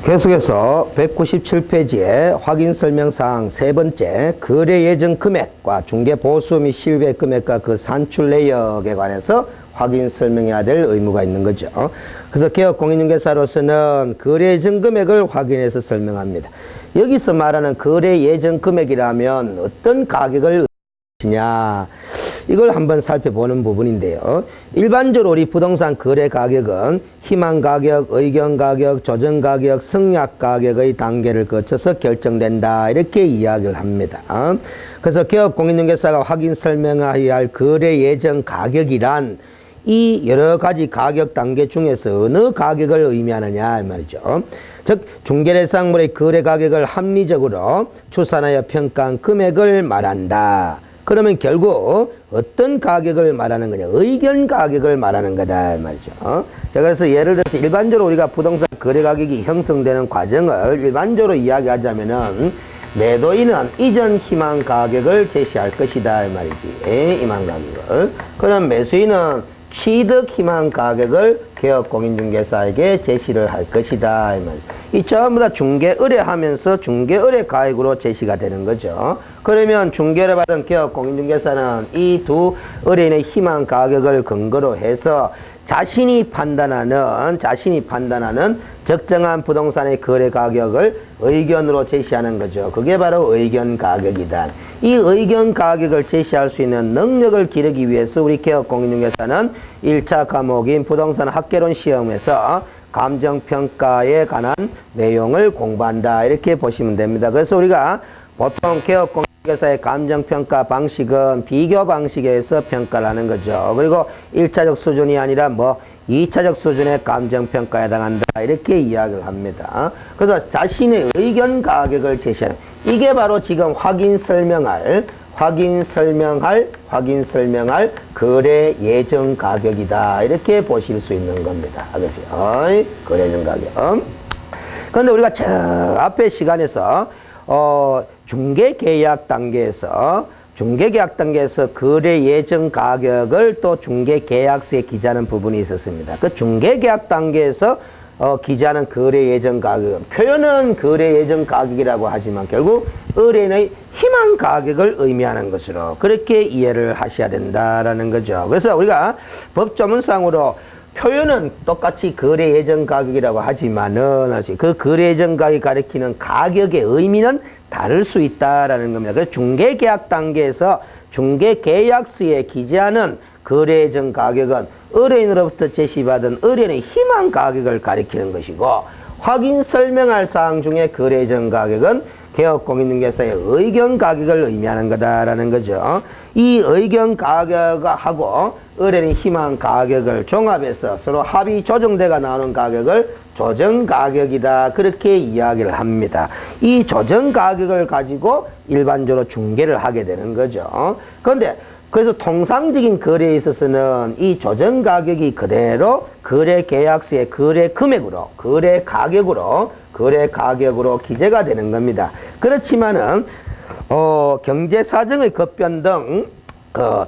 계속해서 197페이지에 확인 설명사항 세 번째 거래 예정 금액과 중개 보수 및 실외 금액과 그 산출 내역에 관해서 확인 설명해야 될 의무가 있는 거죠. 그래서 개업 공인중개사로서는 거래 예정 금액을 확인해서 설명합니다. 여기서 말하는 거래 예정 금액이라면 어떤 가격을 냐 이걸 한번 살펴보는 부분인데요. 일반적으로 우리 부동산 거래 가격은 희망 가격, 의견 가격, 조정 가격, 승낙 가격의 단계를 거쳐서 결정된다 이렇게 이야기를 합니다. 그래서 개업 공인중개사가 확인 설명해야 할 거래 예정 가격이란 이 여러 가지 가격 단계 중에서 어느 가격을 의미하느냐 이 말이죠. 즉 중개대상물의 거래 가격을 합리적으로 추산하여 평가한 금액을 말한다. 그러면 결국 어떤 가격을 말하는 거냐? 의견 가격을 말하는 거다 말이죠. 자, 그래서 예를 들어서 일반적으로 우리가 부동산 거래 가격이 형성되는 과정을 일반적으로 이야기하자면은 매도인은 이전 희망 가격을 제시할 것이다 이 말이지. 희망 가격을. 그럼 매수인은 취득 희망 가격을 개업 공인중개사에게 제시를 할 것이다 이 말이죠. 이 전부 다 중개 의뢰하면서 중개 의뢰 가격으로 제시가 되는 거죠. 그러면 중개를 받은 개업 공인중개사는 이 두 의뢰인의 희망 가격을 근거로 해서 자신이 판단하는 적정한 부동산의 거래 가격을 의견으로 제시하는 거죠. 그게 바로 의견 가격이다. 이 의견 가격을 제시할 수 있는 능력을 기르기 위해서 우리 개업 공인중개사는 1차 과목인 부동산 학개론 시험에서 감정평가에 관한 내용을 공부한다 이렇게 보시면 됩니다. 그래서 우리가 보통 개업 공인중개사의 감정평가 방식은 비교 방식에서 평가를 하는 거죠. 그리고 1차적 수준이 아니라 2차적 수준의 감정평가에 해당한다 이렇게 이야기를 합니다. 그래서 자신의 의견 가격을 제시하는 이게 바로 지금 확인 설명할 거래 예정 가격이다 이렇게 보실 수 있는 겁니다. 알겠어요? 거래 예정 가격. 그런데 우리가 저 앞에 시간에서 중개계약 단계에서 거래 예정 가격을 또 중개계약서에 기재하는 부분이 있었습니다. 그 중개계약 단계에서 기재하는 거래 예정 가격, 표현은 거래 예정 가격이라고 하지만 결국 의뢰인의 희망 가격을 의미하는 것으로 그렇게 이해를 하셔야 된다라는 거죠. 그래서 우리가 법조문상으로 표현은 똑같이 거래 예정 가격이라고 하지만은 그 거래 예정 가격이 가리키는 가격의 의미는 다를 수 있다라는 겁니다. 그래서 중개계약 단계에서 중개계약서에 기재하는 거래 예정 가격은 의뢰인으로부터 제시받은 의뢰인의 희망 가격을 가리키는 것이고 확인 설명할 사항 중에 거래 예정 가격은 개업 공인중개사의 의견 가격을 의미하는 거다라는 거죠. 이 의견 가격하고 의뢰인의 희망 가격을 종합해서 서로 합의 조정대가 나오는 가격을 조정 가격이다 그렇게 이야기를 합니다. 이 조정 가격을 가지고 일반적으로 중개를 하게 되는 거죠. 그런데 그래서 통상적인 거래에 있어서는 이 조정 가격이 그대로 거래 계약서의 거래 금액으로 거래 가격으로 기재가 되는 겁니다. 그렇지만은 경제 사정의 급변 등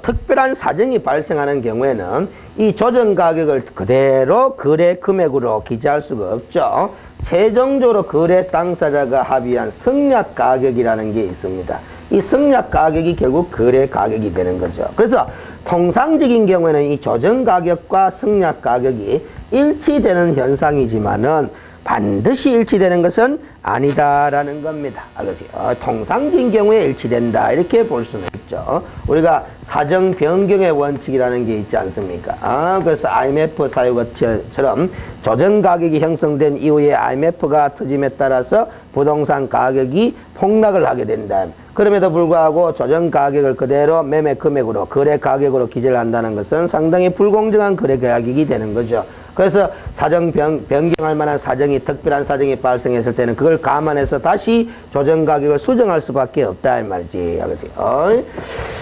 특별한 사정이 발생하는 경우에는 이 조정 가격을 그대로 거래 금액으로 기재할 수가 없죠. 최종적으로 거래 당사자가 합의한 승낙 가격이라는 게 있습니다. 이 승낙 가격이 결국 거래 가격이 되는 거죠. 그래서 통상적인 경우에는 이 조정 가격과 승낙 가격이 일치되는 현상이지만은 반드시 일치되는 것은 아니다라는 겁니다. 알겠어요? 통상적인 경우에 일치된다 이렇게 볼 수는 있죠. 우리가 사정 변경의 원칙이라는 게 있지 않습니까? 그래서 IMF 사유처럼 조정 가격이 형성된 이후에 IMF가 터짐에 따라서 부동산 가격이 폭락을 하게 된다. 그럼에도 불구하고 조정 가격을 그대로 매매 금액으로 거래 가격으로 기재를 한다는 것은 상당히 불공정한 거래 가격이 되는 거죠. 그래서 사정 변경할 만한 사정이 특별한 사정이 발생했을 때는 그걸 감안해서 다시 조정 가격을 수정할 수밖에 없다 이 말이지. 알겠어요?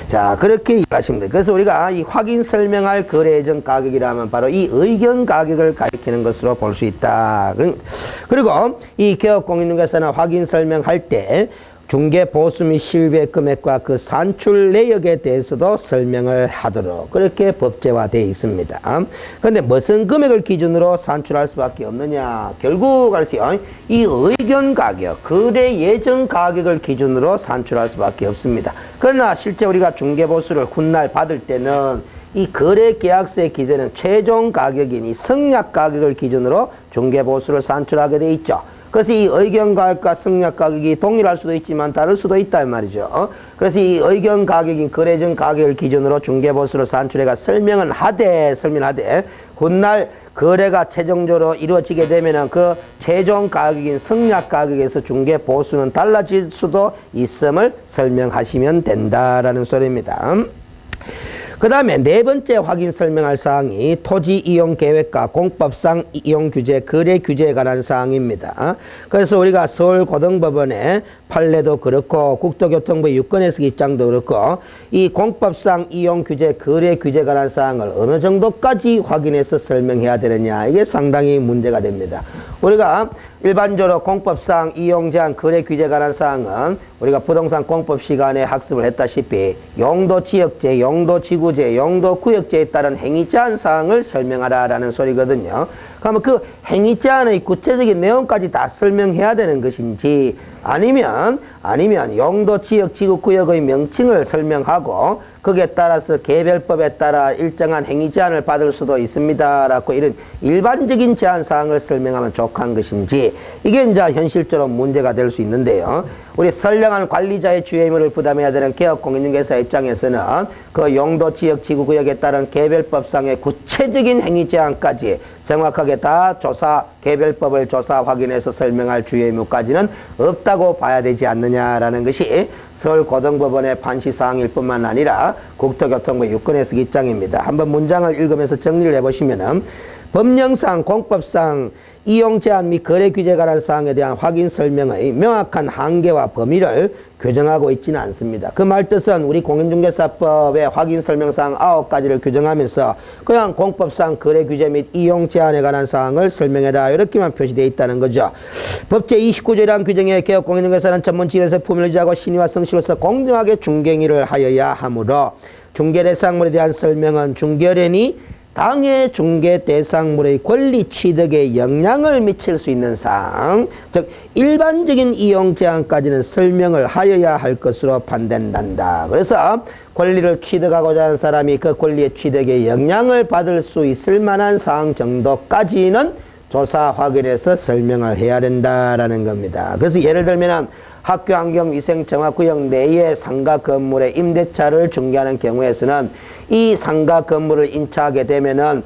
자, 그렇게 이해하시면 돼요. 그래서 우리가 이 확인 설명할 거래 예정 가격이라면 바로 이 의견 가격을 가리키는 것으로 볼 수 있다. 그리고 이 개업 공인중개사는 확인 설명할 때 중개 보수 및 실외 금액과 그 산출 내역에 대해서도 설명을 하도록 그렇게 법제화되어 있습니다. 그런데 무슨 금액을 기준으로 산출할 수밖에 없느냐? 결국 이 의견 가격, 거래 예정 가격을 기준으로 산출할 수밖에 없습니다. 그러나 실제 우리가 중개 보수를 훗날 받을 때는 이 거래 계약서에 기재되는 최종 가격인 이 성약 가격을 기준으로 중개 보수를 산출하게 되어 있죠. 그래서 이 의견 가격과 성약 가격이 동일할 수도 있지만 다를 수도 있다 말이죠. 그래서 이 의견 가격인 거래전 가격을 기준으로 중개 보수를 산출해가 설명을 하되 훗날 거래가 최종적으로 이루어지게 되면은 그 최종 가격인 성약 가격에서 중개 보수는 달라질 수도 있음을 설명하시면 된다라는 소리입니다. 그 다음에 네 번째 확인 설명할 사항이 토지 이용 계획과 공법상 이용 규제, 거래 규제에 관한 사항입니다. 그래서 우리가 서울고등법원의 판례도 그렇고 국토교통부 유권해석 입장도 그렇고 이 공법상 이용 규제, 거래 규제에 관한 사항을 어느 정도까지 확인해서 설명해야 되느냐, 이게 상당히 문제가 됩니다. 우리가 일반적으로 공법상 이용 제한 거래 규제에 관한 사항은 우리가 부동산 공법 시간에 학습을 했다시피 용도 지역제, 용도 지구제, 용도 구역제에 따른 행위 제한 사항을 설명하라라는 소리거든요. 그러면 그 행위 제한의 구체적인 내용까지 다 설명해야 되는 것인지 아니면 용도 지역, 지구, 구역의 명칭을 설명하고 거기에 따라서 개별법에 따라 일정한 행위 제한을 받을 수도 있습니다라고 이런 일반적인 제한 사항을 설명하면 족한 것인지, 이게 이제 현실적으로 문제가 될 수 있는데요. 우리 선량한 관리자의 주요 의무를 부담해야 되는 개업공인중개사 입장에서는 그 용도 지역, 지구, 구역에 따른 개별법상의 구체적인 행위 제한까지 정확하게 다 개별법을 조사 확인해서 설명할 주요 의무까지는 없다고 봐야 되지 않느냐라는 것이 서울고등법원의 판시사항일 뿐만 아니라 국토교통부 유권해석 입장입니다. 한번 문장을 읽으면서 정리를 해보시면은 법령상, 공법상 이용 제한 및 거래 규제에 관한 사항에 대한 확인 설명의 명확한 한계와 범위를 규정하고 있지는 않습니다. 그 말뜻은 우리 공인중개사법의 확인 설명사항 9가지를 규정하면서 그냥 공법상 거래 규제 및 이용 제한에 관한 사항을 설명해라, 이렇게만 표시되어 있다는 거죠. 법제 29조라는 규정에 개업 공인중개사는 전문지에서 품위를 유지하고 신의와 성실로서 공정하게 중개행위를 하여야 하므로 중개 대상물에 대한 설명은 중개원이 당해 중개 대상물의 권리 취득에 영향을 미칠 수 있는 사항, 즉 일반적인 이용 제한까지는 설명을 하여야 할 것으로 판단된다. 그래서 권리를 취득하고자 하는 사람이 그 권리의 취득에 영향을 받을 수 있을 만한 사항 정도까지는 조사 확인해서 설명을 해야 된다라는 겁니다. 그래서 예를 들면 학교 환경 위생 정화 구역 내의 상가 건물의 임대차를 중개하는 경우에서는 이 상가 건물을 임차하게 되면은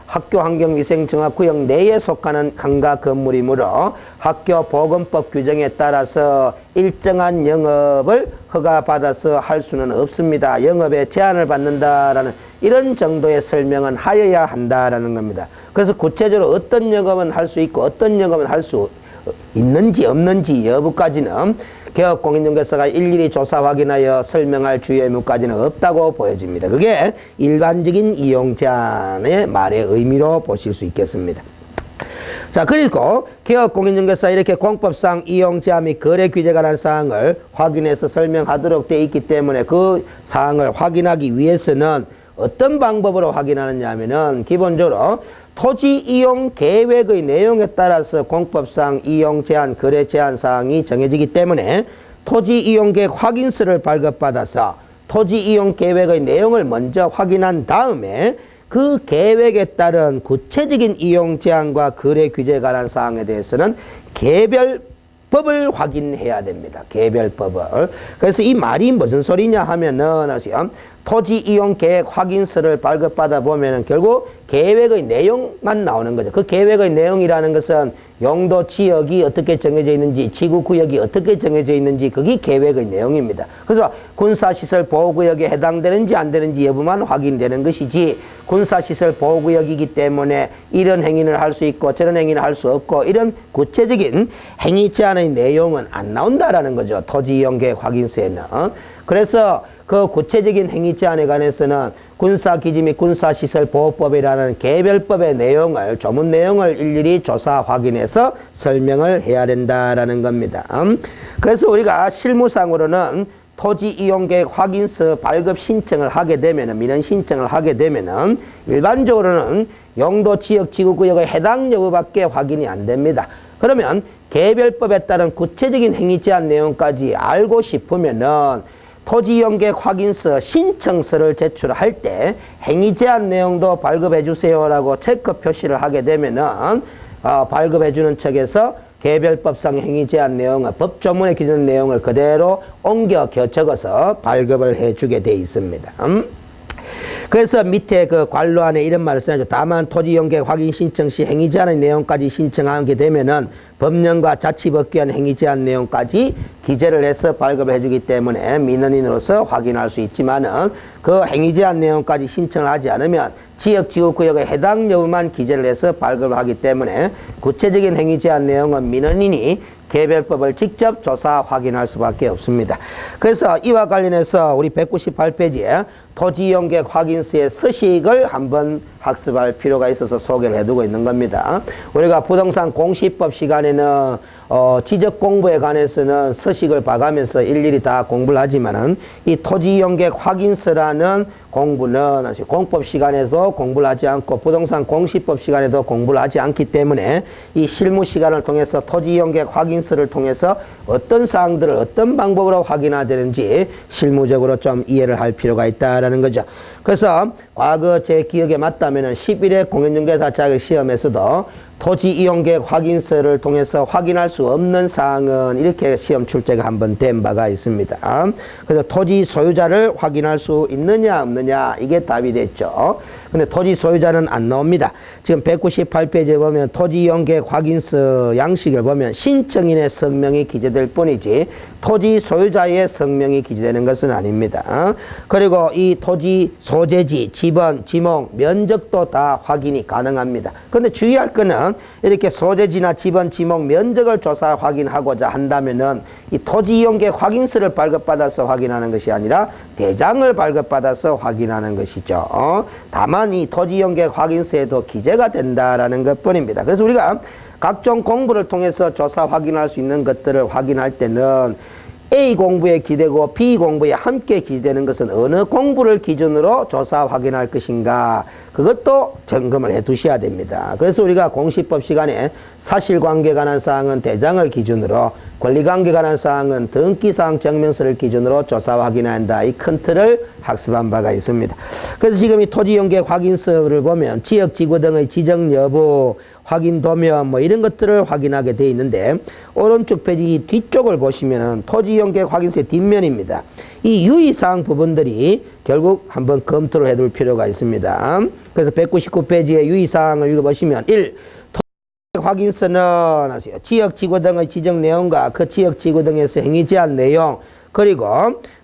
학교 환경 위생 정화 구역 내에 속하는 상가 건물이므로 학교 보건법 규정에 따라서 일정한 영업을 허가받아서 할 수는 없습니다. 영업에 제한을 받는다라는 이런 정도의 설명은 하여야 한다라는 겁니다. 그래서 구체적으로 어떤 영업은 할 수 있고 어떤 영업은 할 수 있는지 없는지 여부까지는 개업공인중개사가 일일이 조사 확인하여 설명할 주요 의무까지는 없다고 보여집니다. 그게 일반적인 이용 제한의 말의 의미로 보실 수 있겠습니다. 자, 그리고 개업공인중개사 이렇게 공법상 이용 제한 및 거래 규제에 관한 사항을 확인해서 설명하도록 되어 있기 때문에 그 사항을 확인하기 위해서는 어떤 방법으로 확인하느냐 하면은 기본적으로 토지 이용 계획의 내용에 따라서 공법상 이용 제한, 거래 제한 사항이 정해지기 때문에 토지 이용 계획 확인서를 발급받아서 토지 이용 계획의 내용을 먼저 확인한 다음에 그 계획에 따른 구체적인 이용 제한과 거래 규제에 관한 사항에 대해서는 개별법을 확인해야 됩니다. 개별법을. 그래서 이 말이 무슨 소리냐 하면은 아시죠? 토지 이용 계획 확인서를 발급받아 보면은 결국 계획의 내용만 나오는 거죠. 그 계획의 내용이라는 것은 용도 지역이 어떻게 정해져 있는지, 지구 구역이 어떻게 정해져 있는지, 그게 계획의 내용입니다. 그래서 군사시설 보호구역에 해당되는지 안 되는지 여부만 확인되는 것이지, 군사시설 보호구역이기 때문에 이런 행위를 할 수 있고 저런 행위를 할 수 없고 이런 구체적인 행위 제한의 내용은 안 나온다라는 거죠. 토지 이용 계획 확인서에는. 그래서 그 구체적인 행위 제한에 관해서는 군사기지 및 군사시설보호법이라는 개별법의 내용을, 조문 내용을 일일이 조사 확인해서 설명을 해야 된다라는 겁니다. 그래서 우리가 실무상으로는 토지 이용계획 확인서 발급 신청을 하게 되면은, 민원 신청을 하게 되면은 일반적으로는 용도 지역 지구구역의 해당 여부밖에 확인이 안 됩니다. 그러면 개별법에 따른 구체적인 행위 제한 내용까지 알고 싶으면은 토지 이용계획 확인서 신청서를 제출할 때 행위 제한 내용도 발급해 주세요라고 체크 표시를 하게 되면은 발급해 주는 측에서 개별법상 행위 제한 내용을, 법조문에 기준 내용을 그대로 옮겨 적어서 발급을 해주게 돼 있습니다. 그래서 밑에 그 관로안에 이런 말을 써야죠. 다만 토지 이용계획 확인 신청 시 행위 제한의 내용까지 신청하게 되면은 법령과 자치법규안 행위 제한 내용까지 기재를 해서 발급을 해주기 때문에 민원인으로서 확인할 수 있지만은 그 행위 제한 내용까지 신청을 하지 않으면 지역 지구구역의 해당 여부만 기재를 해서 발급을 하기 때문에 구체적인 행위 제한 내용은 민원인이 개별법을 직접 조사 확인할 수밖에 없습니다. 그래서 이와 관련해서 우리 198페이지에 토지 이용계획 확인서의 서식을 한번 학습할 필요가 있어서 소개를 해두고 있는 겁니다. 우리가 부동산 공시법 시간에는 지적 공부에 관해서는 서식을 봐가면서 일일이 다 공부를 하지만은 이 토지 이용계획 확인서라는 공부는 공법 시간에도 공부를 하지 않고 부동산 공시법 시간에도 공부를 하지 않기 때문에 이 실무 시간을 통해서 토지 이용계획 확인서를 통해서 어떤 사항들을 어떤 방법으로 확인해야 되는지 실무적으로 좀 이해를 할 필요가 있다라는 거죠. 그래서 과거 제 기억에 맞다면은 11회 공인중개사 자격 시험에서도 토지 이용계획 확인서를 통해서 확인할 수 없는 사항은 이렇게 시험 출제가 한번 된 바가 있습니다. 그래서 토지 소유자를 확인할 수 있느냐 없느냐 이게 답이 됐죠. 근데 토지 소유자는 안 나옵니다. 지금 198페이지에 보면 토지 이용계획 확인서 양식을 보면 신청인의 성명이 기재될 뿐이지 토지 소유자의 성명이 기재되는 것은 아닙니다. 그리고 이 토지 소재지, 지번, 지목, 면적도 다 확인이 가능합니다. 그런데 주의할 거는 이렇게 소재지나 지번, 지목, 면적을 조사 확인하고자 한다면은 이 토지 이용계획 확인서를 발급받아서 확인하는 것이 아니라 대장을 발급받아서 확인하는 것이죠. 다만 이 토지 이용계획 확인서에도 기재가 된다라는 것뿐입니다. 그래서 우리가 각종 공부를 통해서 조사 확인할 수 있는 것들을 확인할 때는 A 공부에 기대고 B 공부에 함께 기재되는 것은 어느 공부를 기준으로 조사 확인할 것인가 그것도 점검을 해 두셔야 됩니다. 그래서 우리가 공시법 시간에 사실관계에 관한 사항은 대장을 기준으로 권리관계에 관한 사항은 등기사항 증명서를 기준으로 조사 확인해야 한다. 이 큰 틀을 학습한 바가 있습니다. 그래서 지금 이 토지 이용계획 확인서를 보면 지역 지구 등의 지정 여부 확인 도면 뭐 이런 것들을 확인하게 돼 있는데 오른쪽 페이지 뒤쪽을 보시면은 토지 이용계획 확인서의 뒷면입니다. 이 유의사항 부분들이 결국 한번 검토를 해둘 필요가 있습니다. 그래서 199페이지의 유의사항을 읽어보시면 1. 확인서는 지역 지구 등의 지정 내용과 그 지역 지구 등에서 행위 제한 내용 그리고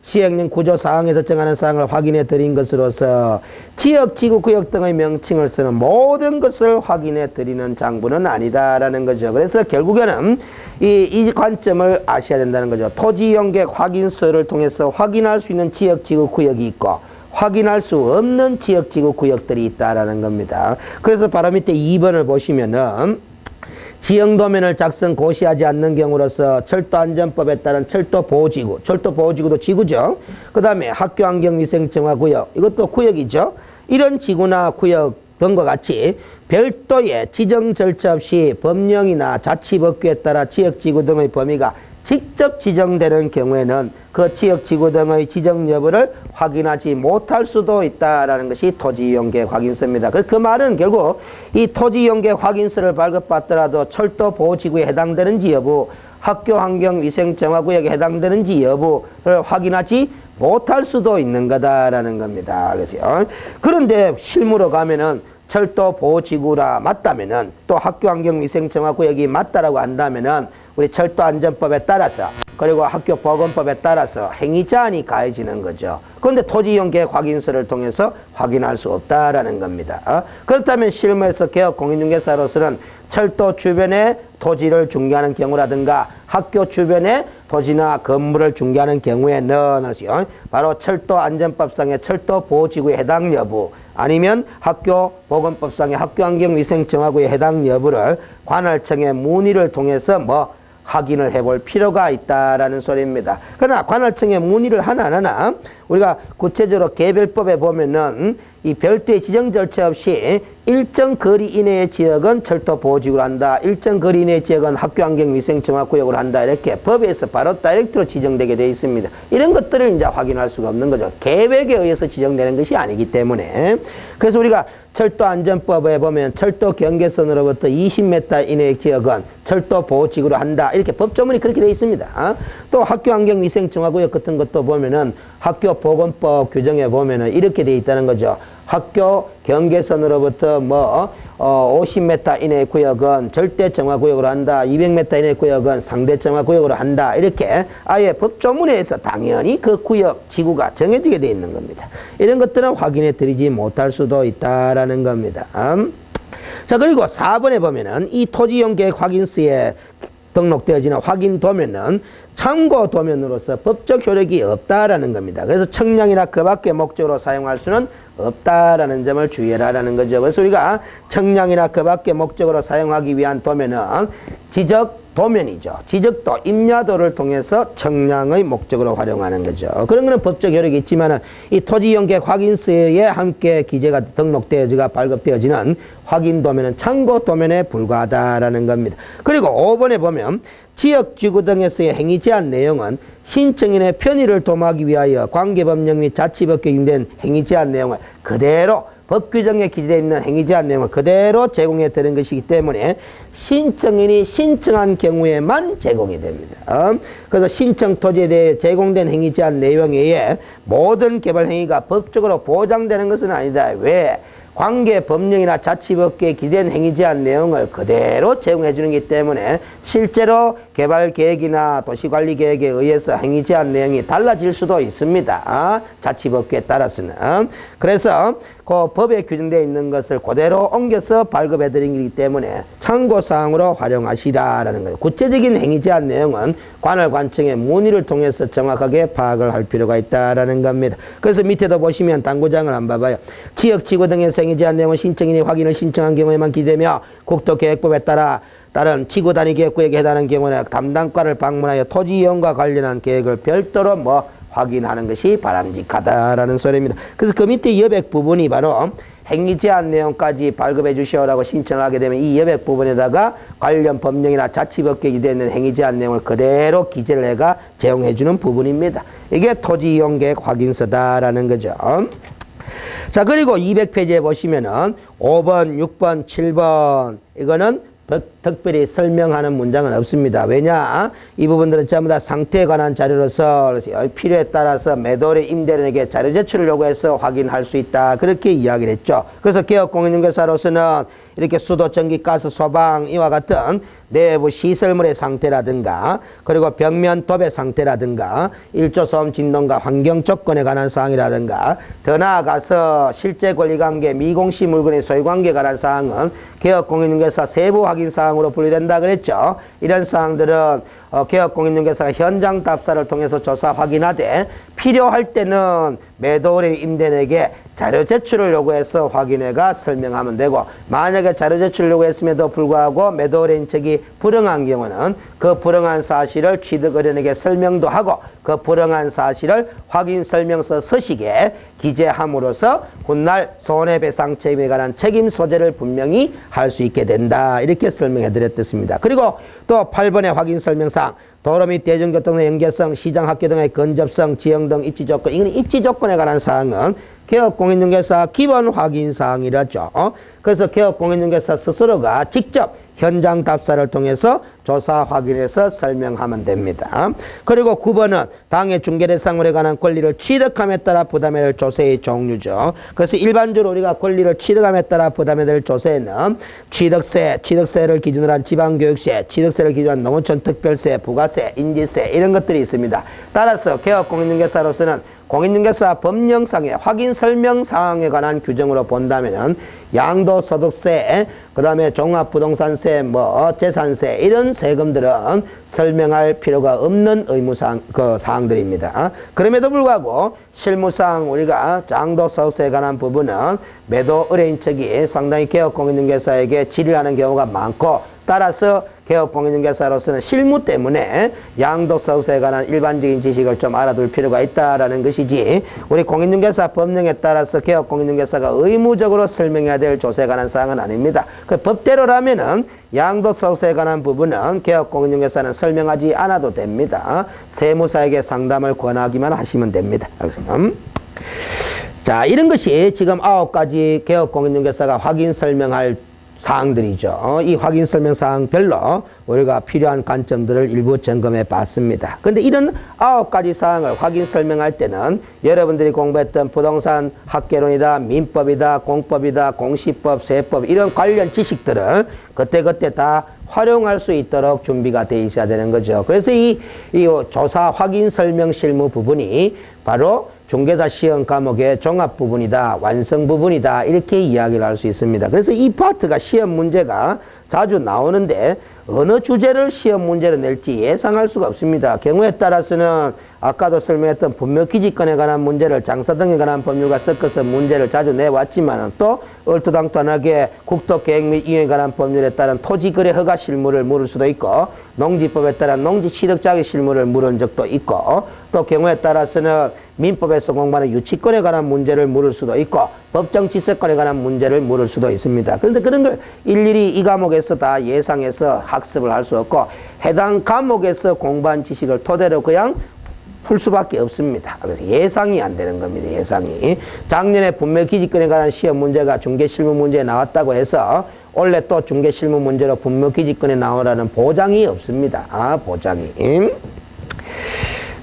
시행령 구조사항에서 정하는 사항을 확인해 드린 것으로서 지역 지구 구역 등의 명칭을 쓰는 모든 것을 확인해 드리는 장부는 아니다라는 거죠. 그래서 결국에는 이 관점을 아셔야 된다는 거죠. 토지 이용계획 확인서를 통해서 확인할 수 있는 지역 지구 구역이 있고 확인할 수 없는 지역 지구 구역들이 있다라는 겁니다. 그래서 바로 밑에 2번을 보시면은 지형도면을 작성 고시하지 않는 경우로서 철도안전법에 따른 철도보호지구, 철도보호지구도 지구죠. 그 다음에 학교환경위생정화구역, 이것도 구역이죠. 이런 지구나 구역 등과 같이 별도의 지정 절차 없이 법령이나 자치법규에 따라 지역지구 등의 범위가 직접 지정되는 경우에는 그 지역지구 등의 지정 여부를 확인하지 못할 수도 있다라는 것이 토지이용계획 확인서입니다. 그 말은 결국 이 토지이용계획 확인서를 발급받더라도 철도보호지구에 해당되는지 여부, 학교환경위생정화구역에 해당되는지 여부를 확인하지 못할 수도 있는 거다라는 겁니다. 그래서요. 그런데 실무로 가면은 철도보호지구라 맞다면은 또 학교환경위생정화구역이 맞다라고 한다면은 우리 철도안전법에 따라서 그리고 학교 보건법에 따라서 행위 제한이 가해지는 거죠. 그런데 토지 이용 계획 확인서를 통해서 확인할 수 없다라는 겁니다. 그렇다면 실무에서 개업 공인중개사로서는 철도 주변에 토지를 중개하는 경우라든가 학교 주변에 토지나 건물을 중개하는 경우에는 바로 철도안전법상의 철도보호지구에 해당 여부, 아니면 학교 보건법상의 학교환경위생정화구에 해당 여부를 관할청에 문의를 통해서 확인을 해볼 필요가 있다라는 소리입니다. 그러나 관할청에 문의를 하나 안 하나 우리가 구체적으로 개별법에 보면은 이 별도의 지정 절차 없이 일정 거리 이내의 지역은 철도보호지구로 한다. 일정 거리 이내의 지역은 학교환경위생정화구역으로 한다. 이렇게 법에서 바로 다이렉트로 지정되게 되어 있습니다. 이런 것들을 이제 확인할 수가 없는 거죠. 계획에 의해서 지정되는 것이 아니기 때문에. 그래서 우리가 철도안전법에 보면 철도 경계선으로부터 20m 이내의 지역은 철도보호지구로 한다. 이렇게 법조문이 그렇게 되어 있습니다. 또 학교환경위생정화구역 같은 것도 보면은 학교보건법 규정에 보면은 이렇게 되어 있다는 거죠. 학교 경계선으로부터 50m 이내의 구역은 절대정화구역으로 한다. 200m 이내의 구역은 상대정화구역으로 한다. 이렇게 아예 법조문에서 당연히 그 구역, 지구가 정해지게 되어 있는 겁니다. 이런 것들은 확인해 드리지 못할 수도 있다라는 겁니다. 자, 그리고 4번에 보면은 이 토지이용 계획 확인서에 등록되어지는 확인 도면은 참고 도면으로서 법적 효력이 없다라는 겁니다. 그래서 청량이나 그 밖의 목적으로 사용할 수는 없다라는 점을 주의하라는 거죠. 그래서 우리가 청량이나 그 밖의 목적으로 사용하기 위한 도면은 지적 도면이죠. 지적도, 임야도를 통해서 청량의 목적으로 활용하는 거죠. 그런 거는 법적 효력이 있지만은 이 토지이용 계획 확인서에 함께 기재가 등록되어지가 발급되어지는 확인 도면은 참고 도면에 불과하다라는 겁니다. 그리고 5번에 보면 지역지구 등에서의 행위 제한 내용은 신청인의 편의를 도모하기 위하여 관계법령 및 자치법규에 기준된 행위 제한 내용을 그대로 법 규정에 기재되어 있는 행위 제한 내용을 그대로 제공해 드린 것이기 때문에 신청인이 신청한 경우에만 제공이 됩니다. 그래서 신청 토지에 대해 제공된 행위 제한 내용에 의해 모든 개발 행위가 법적으로 보장되는 것은 아니다. 왜? 관계 법령이나 자치법규에 기재된 행위 제한 내용을 그대로 제공해 주는 것이기 때문에 실제로 개발 계획이나 도시관리 계획에 의해서 행위 제한 내용이 달라질 수도 있습니다. 자치법규에 따라서는. 그래서 그 법에 규정되어 있는 것을 그대로 옮겨서 발급해 드린 것이기 때문에 참고사항으로 활용하시라라는 거예요. 구체적인 행위 제한 내용은 관할관청의 문의를 통해서 정확하게 파악을 할 필요가 있다라는 겁니다. 그래서 밑에도 보시면 당구장을 한번 봐봐요. 지역지구 등에서 행위 제한 내용은 신청인이 확인을 신청한 경우에만 기재되며 국토계획법에 따른 지구 단위 계획구역에 해당하는 경우는 담당과를 방문하여 토지 이용과 관련한 계획을 별도로 확인하는 것이 바람직하다라는 소리입니다. 그래서 그 밑에 여백 부분이 바로 행위 제한 내용까지 발급해 주시오라고 신청하게 되면 이 여백 부분에다가 관련 법령이나 자치법규에 기재되어 있는 행위 제한 내용을 그대로 기재를 해가 제공해 주는 부분입니다. 이게 토지 이용 계획 확인서다라는 거죠. 자, 그리고 200페이지에 보시면은 5번, 6번, 7번 이거는 특별히 설명하는 문장은 없습니다. 왜냐? 이 부분들은 전부 다 상태에 관한 자료로서 필요에 따라서 매도의 임대인에게 자료 제출을 요구해서 확인할 수 있다. 그렇게 이야기를 했죠. 그래서 개업공인중개사로서는 이렇게 수도, 전기, 가스, 소방 이와 같은 내부 시설물의 상태라든가 그리고 벽면 도배 상태라든가 일조 소음 진동과 환경 조건에 관한 사항이라든가 더 나아가서 실제 권리관계, 미공시 물건의 소유관계에 관한 사항은 개업공인중개사 세부 확인 사항으로 분류된다 그랬죠. 이런 사항들은 개업공인중개사가 현장 답사를 통해서 조사 확인하되 필요할 때는 매도의 임대인에게 자료 제출을 요구해서 확인해가 설명하면 되고 만약에 자료 제출을 요구했음에도 불구하고 매도인 측이 불응한 경우는 그 불응한 사실을 취득 의뢰인에게 설명도 하고 그 불응한 사실을 확인 설명서 서식에 기재함으로써 훗날 손해배상 책임에 관한 책임 소재를 분명히 할 수 있게 된다. 이렇게 설명해 드렸습니다. 그리고 또 8번의 확인 설명사항 도로 및 대중교통의 연계성, 시장, 학교 등의 근접성, 지형 등 입지 조건, 이거는 입지 조건에 관한 사항은 개업공인중개사 기본 확인 사항이라죠. 그래서 개업공인중개사 스스로가 직접 현장 답사를 통해서 조사 확인해서 설명하면 됩니다. 그리고 9번은 당해 중개대상물에 관한 권리를 취득함에 따라 부담해야 될 조세의 종류죠. 그래서 일반적으로 우리가 권리를 취득함에 따라 부담해야 될 조세는 취득세를 기준으로 한 지방교육세, 취득세를 기준으로 한 농어촌 특별세, 부가세, 인지세 이런 것들이 있습니다. 따라서 개업공인중개사로서는 공인중개사 법령상의 확인 설명 사항에 관한 규정으로 본다면 양도소득세, 그 다음에 종합부동산세, 재산세 이런 세금들은 설명할 필요가 없는 의무사항, 사항들입니다. 그럼에도 불구하고 실무상 우리가 양도소득세에 관한 부분은 매도 의뢰인 측이 상당히 개업공인중개사에게 질의를 하는 경우가 많고 따라서 개업공인중개사로서는 실무 때문에 양도소득세에 관한 일반적인 지식을 좀 알아둘 필요가 있다라는 것이지 우리 공인중개사 법령에 따라서 개업공인중개사가 의무적으로 설명해야 될 조세에 관한 사항은 아닙니다. 그 법대로라면은 양도소득세에 관한 부분은 개업공인중개사는 설명하지 않아도 됩니다. 세무사에게 상담을 권하기만 하시면 됩니다. 자, 이런 것이 지금 9가지 개업공인중개사가 확인 설명할 사항들이죠. 이 확인 설명 사항별로 우리가 필요한 관점들을 일부 점검해 봤습니다. 근데 이런 9가지 사항을 확인 설명할 때는 여러분들이 공부했던 부동산 학개론이다, 민법이다, 공법이다, 공시법, 세법 이런 관련 지식들을 그때그때 다 활용할 수 있도록 준비가 되어 있어야 되는 거죠. 그래서 이 조사 확인 설명 실무 부분이 바로 중개사 시험 과목의 종합 부분이다, 완성 부분이다 이렇게 이야기를 할 수 있습니다. 그래서 이 파트가 시험 문제가 자주 나오는데 어느 주제를 시험 문제로 낼지 예상할 수가 없습니다. 경우에 따라서는 아까도 설명했던 분묘기지권에 관한 문제를 장사 등에 관한 법률과 섞어서 문제를 자주 내왔지만 또 얼토당토하게 국토계획 및 이용에 관한 법률에 따른 토지거래 허가 실무를 물을 수도 있고 농지법에 따른 농지취득자격 실무를 물은 적도 있고 또 경우에 따라서는 민법에서 공부하는 유치권에 관한 문제를 물을 수도 있고 법정지세권에 관한 문제를 물을 수도 있습니다. 그런데 그런 걸 일일이 이 과목에서 다 예상해서 학습을 할 수 없고 해당 과목에서 공부한 지식을 토대로 그냥 풀 수밖에 없습니다. 그래서 예상이 안 되는 겁니다. 예상이. 작년에 분묘기지권에 관한 시험 문제가 중개실무 문제에 나왔다고 해서 원래 또 중개실무 문제로 분묘기지권에 나오라는 보장이 없습니다. 보장이.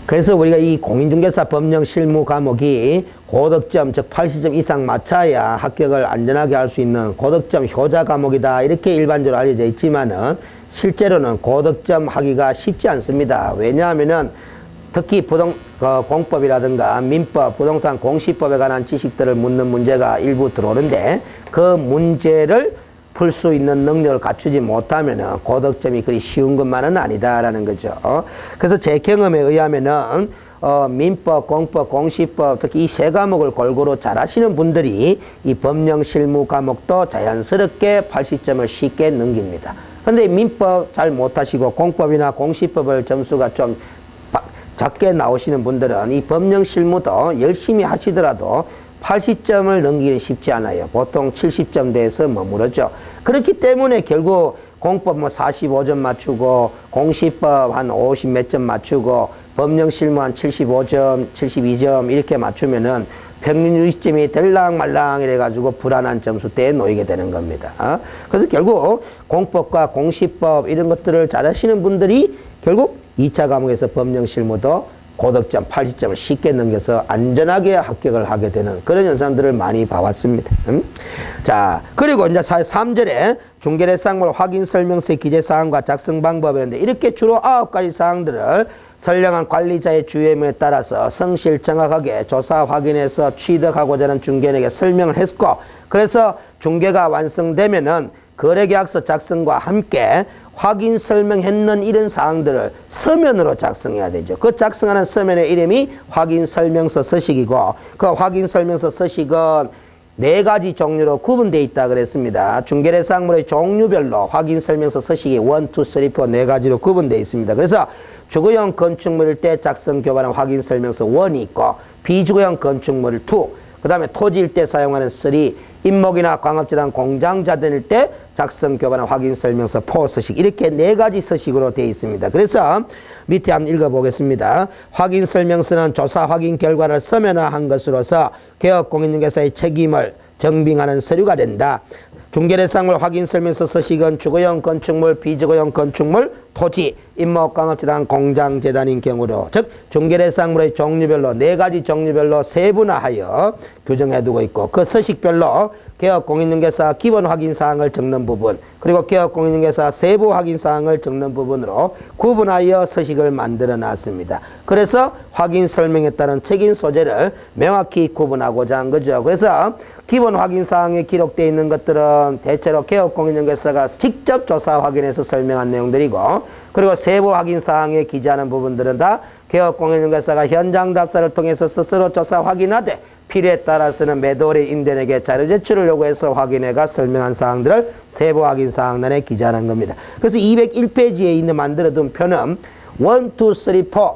그래서 우리가 이 공인중개사 법령 실무 과목이 고득점, 즉 80점 이상 맞춰야 합격을 안전하게 할 수 있는 고득점 효자 과목이다. 이렇게 일반적으로 알려져 있지만은 실제로는 고득점 하기가 쉽지 않습니다. 왜냐하면은 특히 공법이라든가 민법, 부동산 공시법에 관한 지식들을 묻는 문제가 일부 들어오는데 그 문제를 풀 수 있는 능력을 갖추지 못하면 고득점이 그리 쉬운 것만은 아니다라는 거죠. 그래서 제 경험에 의하면은 민법, 공법, 공시법 특히 이 세 과목을 골고루 잘하시는 분들이 이 법령 실무 과목도 자연스럽게 80점을 쉽게 넘깁니다. 근데 민법 잘 못하시고 공법이나 공시법을 점수가 좀 작게 나오시는 분들은 이 법령 실무도 열심히 하시더라도 80점을 넘기기 쉽지 않아요. 보통 70점 대에서 머무르죠. 그렇기 때문에 결국 공법 45점 맞추고 공시법 한 50 몇 점 맞추고 법령 실무 한 75점, 72점 이렇게 맞추면은 평균 60점이 들락말락 이래가지고 불안한 점수대에 놓이게 되는 겁니다. 그래서 결국 공법과 공시법 이런 것들을 잘하시는 분들이 결국 2차 과목에서 법령 실무도 고득점 80점을 쉽게 넘겨서 안전하게 합격을 하게 되는 그런 현상들을 많이 봐왔습니다. 자, 그리고 이제 3절에 중개대상물 확인 설명서의 기재사항과 작성 방법이었는데 이렇게 주로 9가지 사항들을 선량한 관리자의 주의에 따라서 성실 정확하게 조사 확인해서 취득하고자 하는 중개인에게 설명을 했고 그래서 중개가 완성되면은 거래계약서 작성과 함께 확인 설명했는 이런 사항들을 서면으로 작성해야 되죠. 그 작성하는 서면의 이름이 확인 설명서 서식이고 그 확인 설명서 서식은 4가지 종류로 구분되어 있다 그랬습니다. 중개대상물의 종류별로 확인 설명서 서식이 1, 2, 3, 4 4가지로 구분되어 있습니다. 그래서 주거용 건축물일 때 작성 교반한 확인 설명서 1이 있고 비주거용 건축물일 2, 그 다음에 토지일 때 사용하는 3, 임목이나 광업재단 공장자들일 때 작성 교반한 확인 설명서 4 서식 이렇게 4가지 서식으로 되어 있습니다. 그래서 밑에 한번 읽어보겠습니다. 확인 설명서는 조사 확인 결과를 서면화한 것으로서 개업공인중개사의 책임을 증빙하는 서류가 된다. 중개대상물 확인 설명서 서식은 주거용 건축물, 비주거용 건축물, 토지, 임목광업재단, 공장재단인 경우로 즉 중개대상물의 종류별로 4가지 종류별로 세분화하여 규정해두고 있고 그 서식별로 개업공인중개사 기본 확인사항을 적는 부분 그리고 개업공인중개사 세부 확인사항을 적는 부분으로 구분하여 서식을 만들어 놨습니다. 그래서 확인 설명에 따른 책임 소재를 명확히 구분하고자 한 거죠. 그래서 기본 확인사항에 기록되어 있는 것들은 대체로 개업공인중개사가 직접 조사 확인해서 설명한 내용들이고 그리고 세부 확인사항에 기재하는 부분들은 다 개업공인중개사가 현장 답사를 통해서 스스로 조사 확인하되 필요에 따라서는 매도리 임대인에게 자료 제출을 요구해서 확인해가 설명한 사항들을 세부 확인 사항란에 기재하는 겁니다. 그래서 201페이지에 있는 만들어둔 표는 1, 2, 3, 4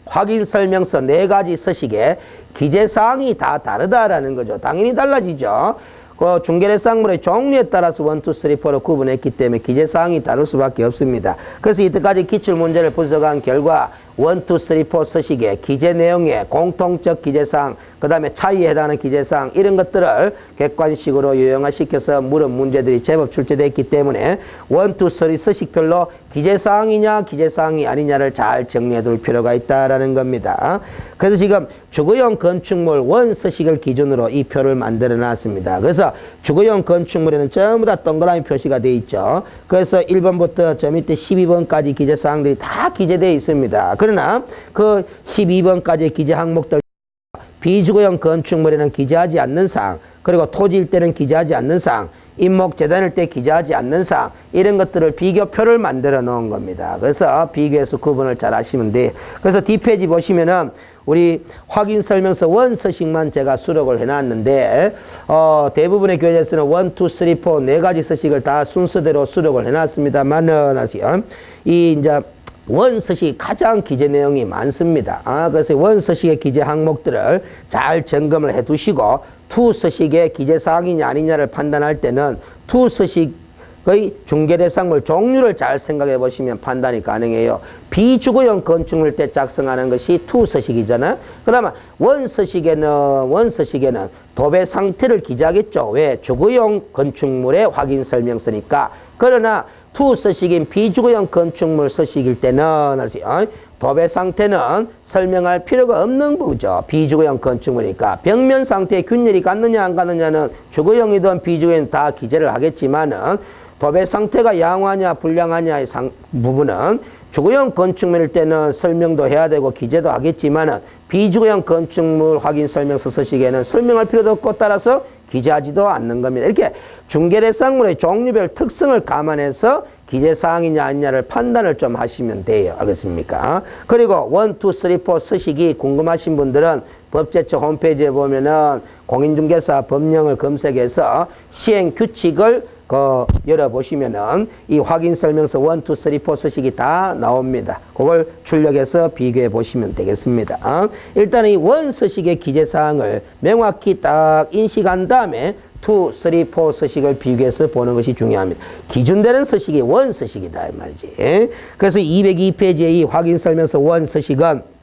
확인 설명서 4가지 서식에 기재 사항이 다 다르다라는 거죠. 당연히 달라지죠. 그 중개대상물의 종류에 따라서 1, 2, 3, 4로 구분했기 때문에 기재 사항이 다를 수밖에 없습니다. 그래서 이때까지 기출 문제를 분석한 결과 1, 2, 3, 4 서식의 기재 내용의 공통적 기재사항, 그 다음에 차이에 해당하는 기재사항 이런 것들을 객관식으로 요형화시켜서 물은 문제들이 제법 출제됐기 때문에 1, 2, 3 서식별로 기재사항이냐 기재사항이 아니냐를 잘 정리해 둘 필요가 있다라는 겁니다. 그래서 지금 주거용 건축물 원 서식을 기준으로 이 표를 만들어 놨습니다. 그래서 주거용 건축물에는 전부 다 동그라미 표시가 되어 있죠. 그래서 1번부터 저 밑에 12번까지 기재사항들이 다 기재되어 있습니다. 그러나 그 12번까지 기재 항목들 비주거용 건축물에는 기재하지 않는 사항, 그리고 토지일 때는 기재하지 않는 사항, 임목재단일 때 기재하지 않는 사항 이런 것들을 비교표를 만들어 놓은 겁니다. 그래서 비교해서 구분을 잘 하시면 돼. 그래서 뒷페이지 보시면은 우리 확인 설명서 원 서식만 제가 수록을 해놨는데 대부분의 교재에서는 1, 2, 3, 4 4가지 서식을 다 순서대로 수록을 해놨습니다만은 이 이제 원 서식 가장 기재 내용이 많습니다. 그래서 원 서식의 기재 항목들을 잘 점검을 해 두시고 투 서식의 기재 사항이냐 아니냐를 판단할 때는 투 서식의 중개대상물 종류를 잘 생각해 보시면 판단이 가능해요. 비주거용 건축물 때 작성하는 것이 투 서식이잖아요. 그러면 원 서식에는 도배 상태를 기재하겠죠. 왜? 주거용 건축물의 확인 설명서니까. 그러나 투 서식인 비주거용 건축물 서식일 때는 도배 상태는 설명할 필요가 없는 부죠. 비주거용 건축물이니까. 벽면 상태에 균열이 갔느냐 안 갔느냐는 주거용이든 비주거용 다 기재를 하겠지만은 도배 상태가 양호하냐 불량하냐의 부분은 주거용 건축물일 때는 설명도 해야 되고 기재도 하겠지만은 비주거용 건축물 확인 설명서 서식에는 설명할 필요도 없고 따라서 기재하지도 않는 겁니다. 이렇게 중개대상물의 종류별 특성을 감안해서 기재사항이냐 아니냐를 판단을 좀 하시면 돼요. 알겠습니까? 그리고 1, 2, 3, 4 서식이 궁금하신 분들은 법제처 홈페이지에 보면은 공인중개사 법령을 검색해서 시행규칙을 열어보시면은 이 확인설명서 1, 2, 3, 4 서식이 다 나옵니다. 그걸 출력해서 비교해 보시면 되겠습니다. 일단 이 원 서식의 기재사항을 명확히 딱 인식한 다음에 2, 3, 4 서식을 비교해서 보는 것이 중요합니다. 기준되는 서식이 원 서식이다 이 말이지. 그래서 202페이지의 이 확인설명서 원 서식은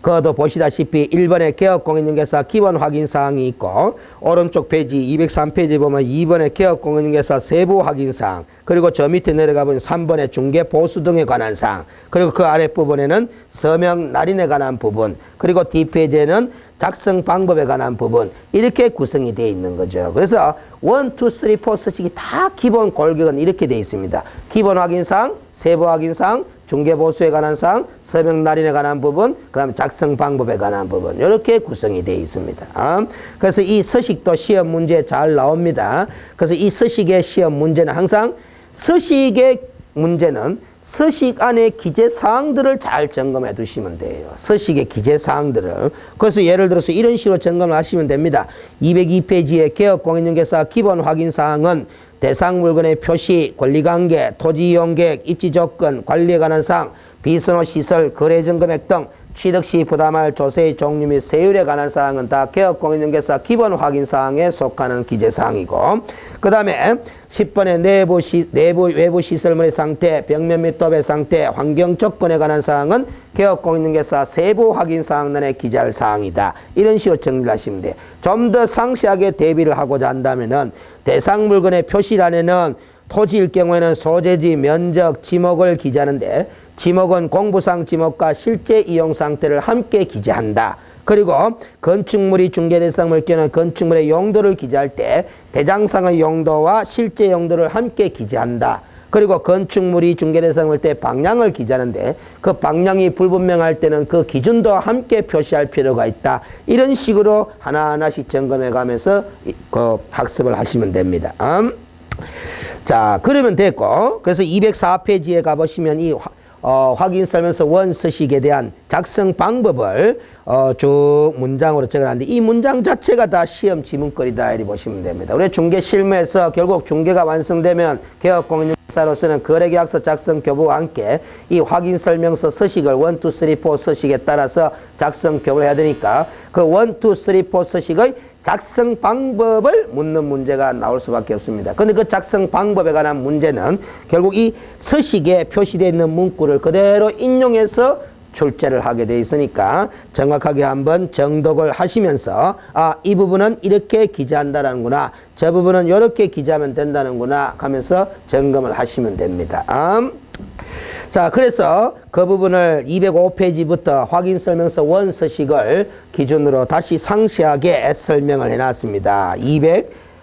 그것도 보시다시피 1번에 개업공인중개사 기본 확인사항이 있고 오른쪽 페이지 203페이지 보면 2번에 개업공인중개사 세부 확인사항 그리고 저 밑에 내려가 보면 3번에 중개보수 등에 관한 사항 그리고 그 아랫부분에는 서명 날인에 관한 부분 그리고 뒷페이지에는 작성 방법에 관한 부분 이렇게 구성이 되어 있는 거죠. 그래서 1, 2, 3, 4 서식이 다 기본 골격은 이렇게 되어 있습니다. 기본 확인사항, 세부 확인사항, 중개보수에 관한 사항, 서명 날인에 관한 부분, 그 다음에 작성 방법에 관한 부분 이렇게 구성이 되어 있습니다. 그래서 이 서식도 시험 문제에 잘 나옵니다. 그래서 이 서식의 시험 문제는 항상 서식의 문제는 서식 안에 기재사항들을 잘 점검해 두시면 돼요. 서식의 기재사항들을. 그래서 예를 들어서 이런 식으로 점검을 하시면 됩니다. 202페이지에 개업공인중개사 기본 확인사항은 대상 물건의 표시, 권리관계, 토지 이용 계획, 입지 조건, 관리에 관한 사항, 비선호 시설, 거래 전 금액 등 취득 시 부담할 조세의 종류 및 세율에 관한 사항은 다 개업공인중개사 기본 확인 사항에 속하는 기재 사항이고, 그 다음에 10번의 외부 시설물의 상태, 벽면 및 도배 상태, 환경 조건에 관한 사항은 개업공인중개사 세부 확인 사항란에 기재할 사항이다. 이런 식으로 정리를 하시면 돼요. 좀 더 상세하게 대비를 하고자 한다면은 대상 물건의 표시란에는 토지일 경우에는 소재지, 면적, 지목을 기재하는데, 지목은 공부상 지목과 실제 이용 상태를 함께 기재한다. 그리고 건축물이 중개 대상물 경우는 건축물의 용도를 기재할 때 대장상의 용도와 실제 용도를 함께 기재한다. 그리고 건축물이 중개 대상물 때 방향을 기재하는데 그 방향이 불분명할 때는 그 기준도 함께 표시할 필요가 있다. 이런 식으로 하나하나씩 점검해 가면서 그 학습을 하시면 됩니다. 자, 그러면 됐고, 그래서 204페이지에 가보시면 이 확인 설명서 원서식에 대한 작성 방법을 쭉 문장으로 적어놨는데, 이 문장 자체가 다 시험 지문거리다 이렇게 보시면 됩니다. 우리 중개 실무에서 결국 중개가 완성되면 개업공인중개사로서는 거래계약서 작성 교부와 함께 이 확인 설명서 서식을 1, 2, 3, 4 서식에 따라서 작성 교부를 해야 되니까 그 1, 2, 3, 4 서식의 작성 방법을 묻는 문제가 나올 수밖에 없습니다. 그런데 그 작성 방법에 관한 문제는 결국 이 서식에 표시되어 있는 문구를 그대로 인용해서 출제를 하게 돼 있으니까 정확하게 한번 정독을 하시면서 이 부분은 이렇게 기재한다는구나, 저 부분은 이렇게 기재하면 된다는구나 하면서 점검을 하시면 됩니다. 자, 그래서 그 부분을 205페이지부터 확인 설명서 원서식을 기준으로 다시 상세하게 설명을 해놨습니다.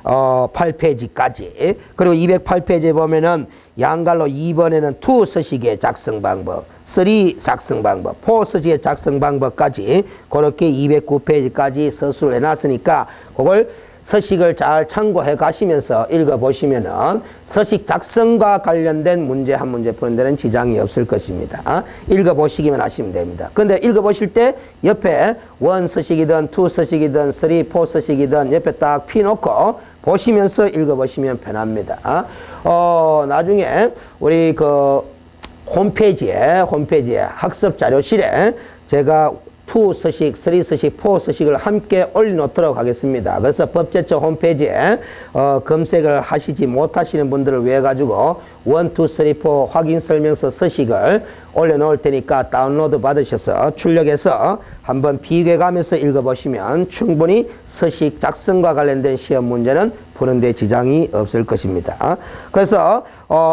208페이지까지. 그리고 208페이지에 보면은 양갈로 2번에는 2 서식의 작성 방법, 3 작성 방법, 4 서식의 작성 방법까지 그렇게 209페이지까지 서술을 해놨으니까 그걸 서식을 잘 참고해 가시면서 읽어보시면은 서식 작성과 관련된 문제 한 문제 푸는 데는 지장이 없을 것입니다. 읽어보시기만 하시면 됩니다. 근데 읽어보실 때 옆에 1 서식이든 2 서식이든 3, 4 서식이든 옆에 딱 피놓고 보시면서 읽어보시면 편합니다. 나중에 우리 그 홈페이지에 학습 자료실에 제가 2 서식, 3 서식, 4 서식을 함께 올려놓도록 하겠습니다. 그래서 법제처 홈페이지에 검색을 하시지 못하시는 분들을 위해 가지고 1, 2, 3, 4 확인 설명서 서식을 올려놓을 테니까 다운로드 받으셔서 출력해서 한번 비교해 가면서 읽어보시면 충분히 서식 작성과 관련된 시험 문제는 푸는 데 지장이 없을 것입니다. 그래서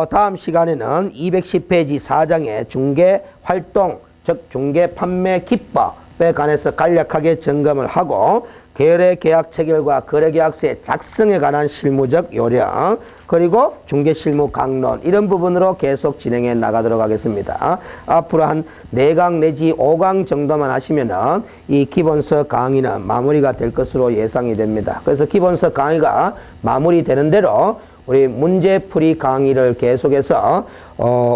다음 시간에는 210페이지 4장의 중개 활동, 즉 중개 판매 기법에 관해서 간략하게 점검을 하고 거래 계약 체결과 거래 계약서의 작성에 관한 실무적 요령, 그리고 중개 실무 강론, 이런 부분으로 계속 진행해 나가도록 하겠습니다. 앞으로 한 4강 내지 5강 정도만 하시면은 이 기본서 강의는 마무리가 될 것으로 예상이 됩니다. 그래서 기본서 강의가 마무리되는 대로 우리 문제풀이 강의를 계속해서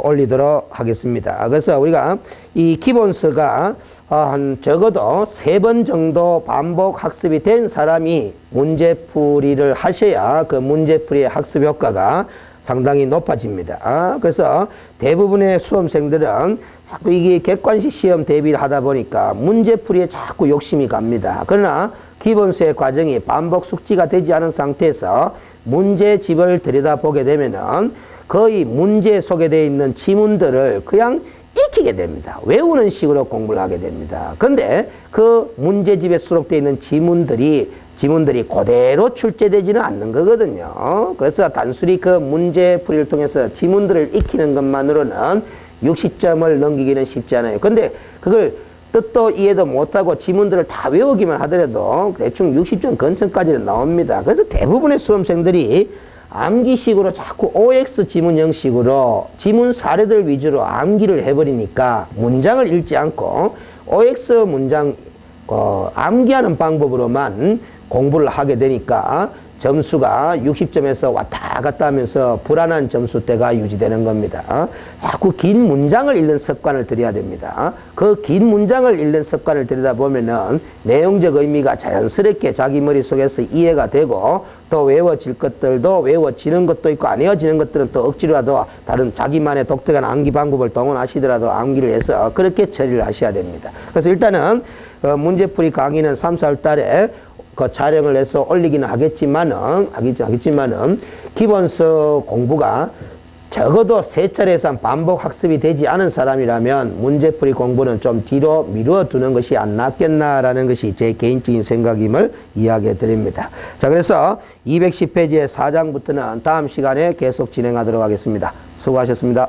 올리도록 하겠습니다. 그래서 우리가 이 기본서가 한 적어도 3번 정도 반복 학습이 된 사람이 문제풀이를 하셔야 그 문제풀이의 학습 효과가 상당히 높아집니다. 그래서 대부분의 수험생들은 자꾸 이게 객관식 시험 대비를 하다 보니까 문제풀이에 자꾸 욕심이 갑니다. 그러나 기본서의 과정이 반복 숙지가 되지 않은 상태에서 문제집을 들여다보게 되면은 거의 문제 속에 되어 있는 지문들을 그냥 익히게 됩니다. 외우는 식으로 공부를 하게 됩니다. 근데 그 문제집에 수록되어 있는 지문들이 그대로 출제되지는 않는 거거든요. 그래서 단순히 그 문제풀이를 통해서 지문들을 익히는 것만으로는 60점을 넘기기는 쉽지 않아요. 근데 그걸 뜻도 이해도 못하고 지문들을 다 외우기만 하더라도 대충 60점 근처까지는 나옵니다. 그래서 대부분의 수험생들이 암기식으로 자꾸 OX 지문 형식으로 지문 사례들 위주로 암기를 해버리니까 문장을 읽지 않고 OX 문장 암기하는 방법으로만 공부를 하게 되니까 점수가 60점에서 왔다 갔다 하면서 불안한 점수대가 유지되는 겁니다. 자꾸 긴 문장을 읽는 습관을 들여야 됩니다. 그 긴 문장을 읽는 습관을 들이다 보면은 내용적 의미가 자연스럽게 자기 머릿속에서 이해가 되고 또 외워질 것들도 외워지는 것도 있고 안 외워지는 것들은 또 억지로라도 다른 자기만의 독특한 암기 방법을 동원하시더라도 암기를 해서 그렇게 처리를 하셔야 됩니다. 그래서 일단은 문제풀이 강의는 3, 4월 달에 그 촬영을 해서 올리기는 하겠지만은 기본서 공부가 적어도 3차례 이상 반복 학습이 되지 않은 사람이라면 문제풀이 공부는 좀 뒤로 미루어 두는 것이 안 낫겠나라는 것이 제 개인적인 생각임을 이야기해 드립니다. 자, 그래서 210페이지의 4장부터는 다음 시간에 계속 진행하도록 하겠습니다. 수고하셨습니다.